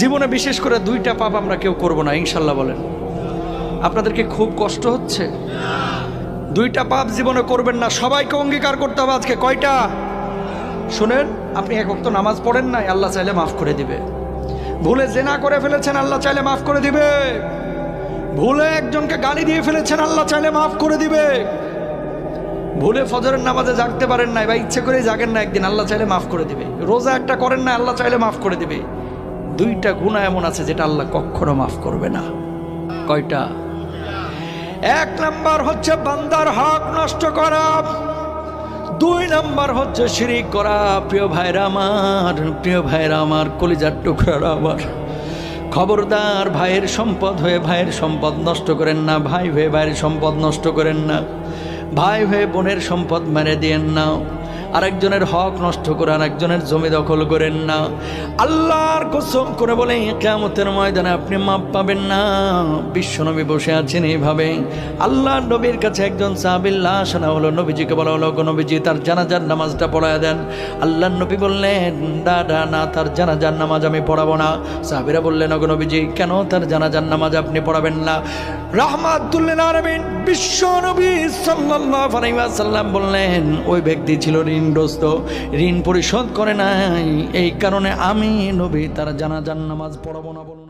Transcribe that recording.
জীবনে বিশেষ করে দুইটা পাপ আমরা কেউ করব না ইনশাল্লাহ। বলেন, আপনাদেরকে খুব কষ্ট হচ্ছে? দুইটা পাপ জীবনে করবেন না, সবাইকে অঙ্গীকার করতে হবে আজকে। কয়টা? শুনেন, আপনি এক ওয়াক্ত নামাজ পড়েন নাই, আল্লাহ চাইলে মাফ করে দিবে। ভুলে জেনা করে ফেলেছেন, আল্লাহ চাইলে মাফ করে দিবে। ভুলে একজনকে গালি দিয়ে ফেলেছেন, আল্লাহ চাইলে মাফ করে দিবে। ভুলে ফজরের নামাজে জাগতে পারেন নাই বা ইচ্ছে করে জাগেন না, একদিন আল্লাহ চাইলে মাফ করে দিবে। রোজা একটা করেন না, আল্লাহ চাইলে মাফ করে দিবে। দুইটা গুনাহ এমন আছে যেটা আল্লাহ কখনো মাফ করবে না। কয়টা? এক নাম্বার হচ্ছে বান্দার হক নষ্ট করা, দুই নাম্বার হচ্ছে শিরিক করা। প্রিয় ভাইরা আমার, কলিজার টুকরা আমার, খবরদার ভাইয়ের সম্পদ হয়ে ভাইয়ের সম্পদ নষ্ট করেন না, ভাই হয়ে ভাইয়ের সম্পদ নষ্ট করেন না, ভাই হয়ে বোনের সম্পদ মেরে দিয়েন না, আরেকজনের হক নষ্ট করে আরেকজনের জমি দখল করেন না। আল্লাহর কসম করে বলে কিয়ামতের ময়দানে আপনি মাপ পাবেন না। বিশ্বনবী বসে আছেন এইভাবে, আল্লাহর নবীর কাছে একজন সাহাবীর লাশ আনা হলো। নবীজিকে বলা হলো, নবীজি তার জানাজার নামাজটা পড়ায় দেন। আল্লাহর নবী বললেন, না, তার জানাজার নামাজ আমি পড়াবো না। সাহাবীরা বললেন, নবীজি কেন তার জানাজার নামাজ আপনি পড়াবেন না? রাহমাতুল লিল আলামিন বিশ্বনবী সাল্লাল্লাহু আলাইহি ওয়াসাল্লাম বললেন, ওই ব্যক্তি ছিল ঋণগ্রস্ত, ঋণ পরিশোধ করে নাই, এই কারণে আমি নবী তার জানাজার নামাজ পড়াবো না বললেন।